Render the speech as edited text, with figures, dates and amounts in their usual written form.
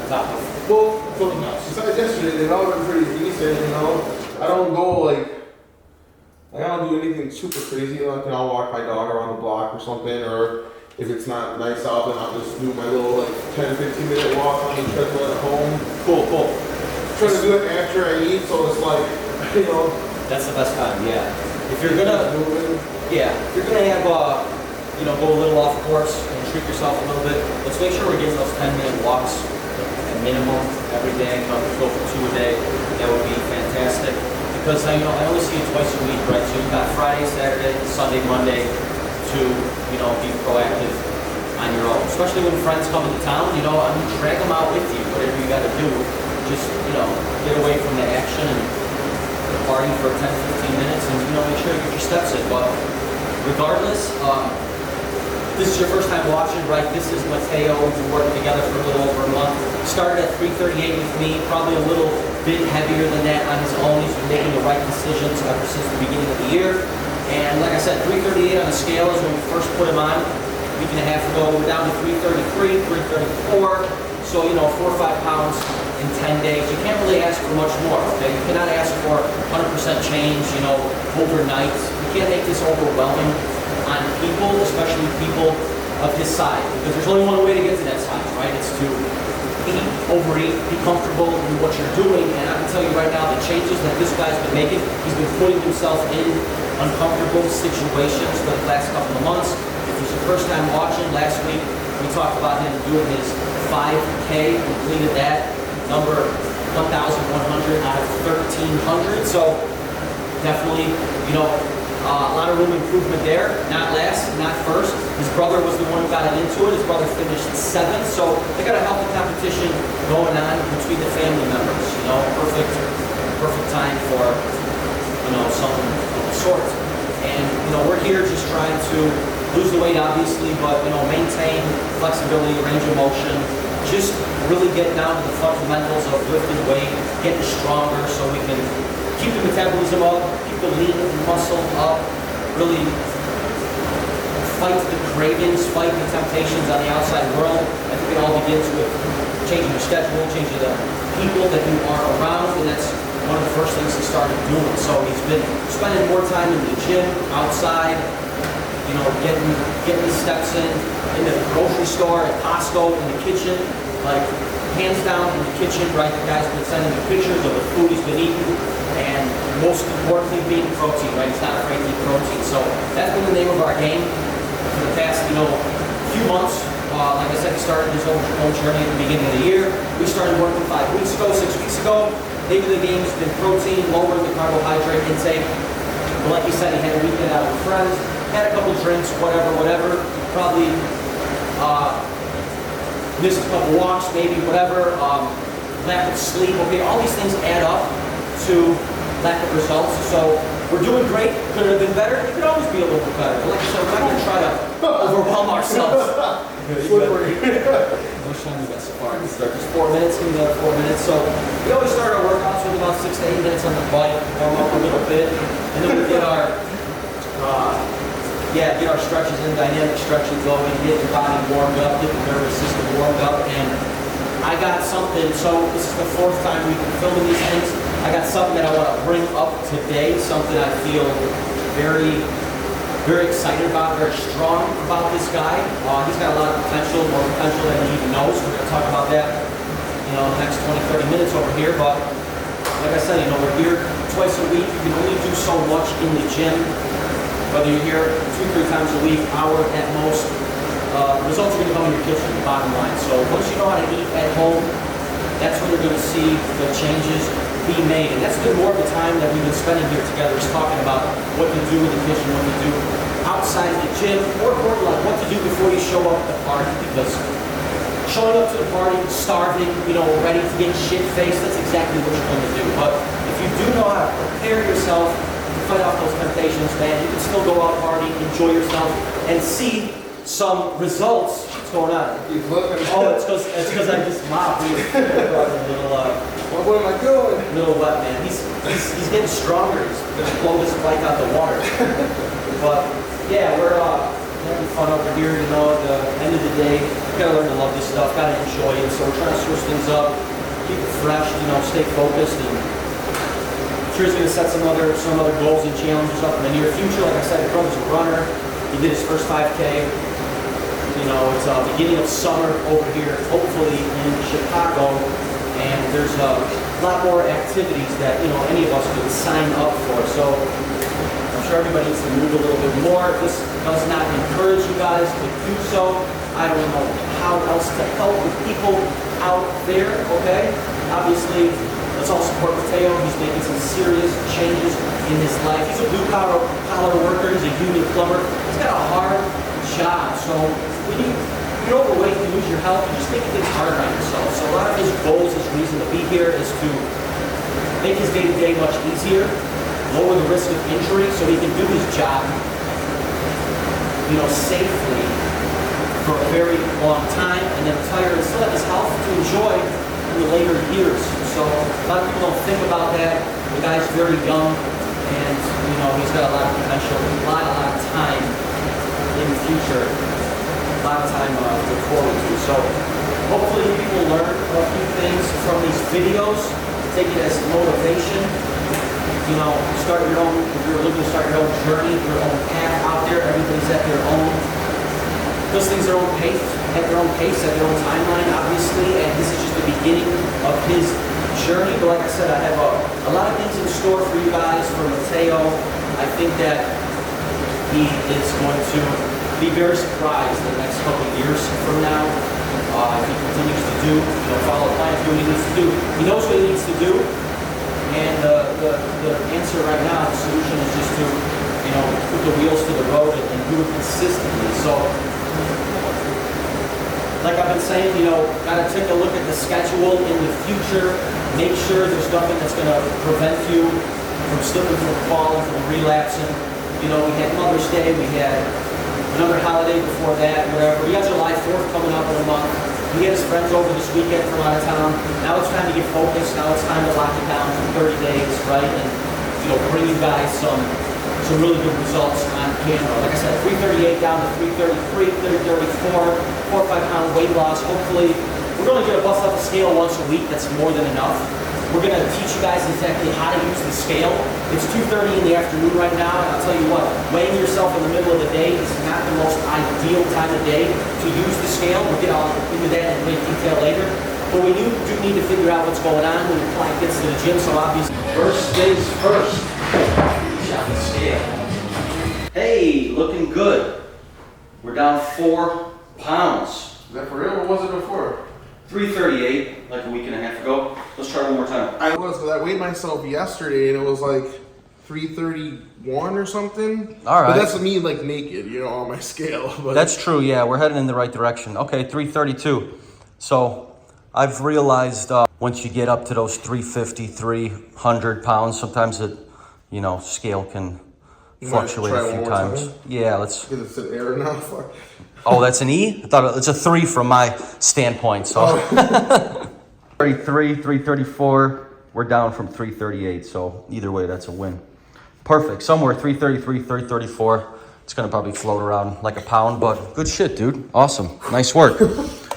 top of Well, everything else. besides yesterday, they've all been pretty decent, you know. I don't go like I don't do anything super crazy. Like I'll walk my dog around the block or something, or if it's not nice out, then I'll just do my little like 10-15 minute walk on the treadmill at home. Cool. Trying to do it after I eat, so it's like, you know. That's the best time, yeah. If you're gonna, have, go a little off course and treat yourself a little bit, let's make sure we're getting those 10-minute walks at minimum every day. Go for 2 a day. That would be fantastic. Because I only see you twice a week, right? So you've got Friday, Saturday, Sunday, Monday to, be proactive on your own. Especially when friends come into town, drag them out with you, whatever you got to do. Just, get away from the action and party for 10-15 minutes and, make sure you get your steps in. But regardless, this is your first time watching, right? This is Mateo. We've been working together for a little over a month. Started at 338 with me, probably a little bit heavier than that on his own. He's been making the right decisions ever since the beginning of the year. And like I said, 338 on the scale is when we first put him on. A week and a half ago, we're down to 333, 334. So, 4 or 5 pounds in 10 days. You can't really ask for much more, okay? You cannot ask for 100% change, overnight. You can't make this overwhelming on people, especially people of his size, because there's only one way to get to that size, right? It's to eat, overeat, be comfortable in what you're doing, and I can tell you right now, the changes that this guy's been making, he's been putting himself in uncomfortable situations for the last couple of months. If it's your first time watching, last week we talked about him doing his 5K, completed that, number 1,100 out of 1,300, so definitely, a lot of room improvement there. Not last, not first. His brother was the one who got it into it. His brother finished 7th, so they got a healthy competition going on between the family members. Perfect time for something of the sort. And we're here just trying to lose the weight, obviously, but maintain flexibility, range of motion. Just really get down to the fundamentals of lifting weight, getting stronger, so we can keep the metabolism up, keep the lean muscle up, really fight the cravings, fight the temptations on the outside world. I think it all begins with changing your schedule, changing the people that you are around, and that's one of the first things he started doing. So he's been spending more time in the gym, outside, getting his steps in the grocery store, at Costco, in the kitchen, like hands down in the kitchen, right? The guy's been sending me pictures of the food he's been eating, and most importantly, being protein, right? He's not afraid to eat protein. So that's been the name of our game for the past, few months. Like I said, he started his own journey at the beginning of the year. We started working 5 weeks ago, 6 weeks ago. Name of the game has been protein, lowering the carbohydrate intake. But like he said, he had a weekend out with friends, had a couple drinks, whatever. Probably missed a couple walks, maybe, whatever. Lack of sleep. Okay, all these things add up to lack of results. So we're doing great. Could it have been better? It could always be a little bit better. But like I said, we're not going to try to overwhelm ourselves. Slippery. Which time we got so far? Just 4 minutes, give me another 4 minutes. So we always start our workouts with about 6 to 8 minutes on the bike, warm up a little bit, and then we get our stretches in, dynamic stretching going, get your body warmed up, get the nervous system warmed up, and I got something. So this is the 4th time we've been filming these things. I got something that I want to bring up today, something I feel very, very excited about, very strong about this guy. He's got a lot of potential, more potential than he even knows. We're going to talk about that, the next 20, 30 minutes over here. But like I said, we're here twice a week. You can only do so much in the gym. Whether you're here 2-3 times a week, hour at most, results are going to come in your kitchen, bottom line. So once you know how to eat at home, that's when you're going to see the changes be made. And that's been more of the time that we've been spending here together, is talking about what to do in the kitchen, what to do outside of the gym, more importantly, like what to do before you show up at the party. Because showing up to the party, starving, ready to get shit-faced, that's exactly what you're going to do. But if you do know how to prepare yourself to fight off those temptations, man, you can still go out party, enjoy yourself, and see some results. What's going on? Oh, it's because I just mopped. What am I doing? Little wet, man. He's getting stronger. He's gonna blow this bike out the water. But yeah, we're having fun over here. At the end of the day, gotta learn to love this stuff, gotta enjoy it. So we're trying to switch things up, keep it fresh, stay focused, and I'm sure he's gonna set some other goals and challenges up in the near future. Like I said, his brother's a runner. He did his first 5K. It's beginning of summer over here, hopefully in Chicago, and there's a lot more activities that any of us could sign up for. So I'm sure everybody needs to move a little bit more. If this does not encourage you guys to do so, I don't know how else to help the people out there, okay? Obviously, let's all support Mateo. He's making some serious changes in his life. He's a blue-collar worker. He's a union plumber. He's got a hard job. So when you're overweight, you lose your health, you're just making things harder on yourself. So a lot of his goals, his reason to be here is to make his day-to-day much easier, lower the risk of injury so he can do his job, safely for a very long time, and then retire and still have his health to enjoy in the later years. So a lot of people don't think about that. The guy's very young, and he's got a lot of potential, a lot of time in the future, a lot of time to look forward to. So hopefully you will learn a few things from these videos, take it as motivation. Start your own, if you're looking to start your own journey, your own path out there. Everybody's at their own, does things at their own pace, at their own timeline, obviously, and this is just the beginning of his journey. But like I said, I have a lot of things in store for you guys, for Mateo. I think that he is going to be very surprised in the next couple of years from now. If he continues to follow the plan, do what he needs to do. He knows what he needs to do. And the answer right now, the solution is just to, put the wheels to the road and do it consistently. So, like I've been saying, gotta take a look at the schedule in the future. Make sure there's nothing that's gonna prevent you from slipping, from falling, from relapsing. We had Mother's Day, we had another holiday before that, whatever. We got July 4th coming up in a month. He had his friends over this weekend from out of town. Now it's time to get focused. Now it's time to lock it down for 30 days, right? And, bring you guys some really good results on camera. Like I said, 338 down to 333, 334, 4 or 5 pound weight loss. Hopefully, we're only going to bust up the scale once a week. That's more than enough. We're going to teach you guys exactly how to use the scale. It's 2:30 in the afternoon right now, and I'll tell you what, weighing yourself in the middle of the day is not the most ideal time of day to use the scale. We'll get all into that in great detail later. But we do need to figure out what's going on when the client gets to the gym, so obviously, first things first, shot the scale. Hey, looking good. We're down 4 pounds. Is that for real? What was it before? 338, like a week and a half ago. Let's try one more time. I weighed myself yesterday and it was like 331 or something. All right. But that's me like naked, on my scale. But That's true, yeah. We're heading in the right direction. Okay, 332. So I've realized once you get up to those 350, 300 pounds, sometimes it, scale can fluctuate a few times. Yeah, let's. It's an error now. Fuck. Oh, that's an E? I thought it's a 3 from my standpoint. So 33, 334. We're down from 338. So either way, that's a win. Perfect. Somewhere 333, 334. It's going to probably float around like a pound, but good shit, dude. Awesome. Nice work.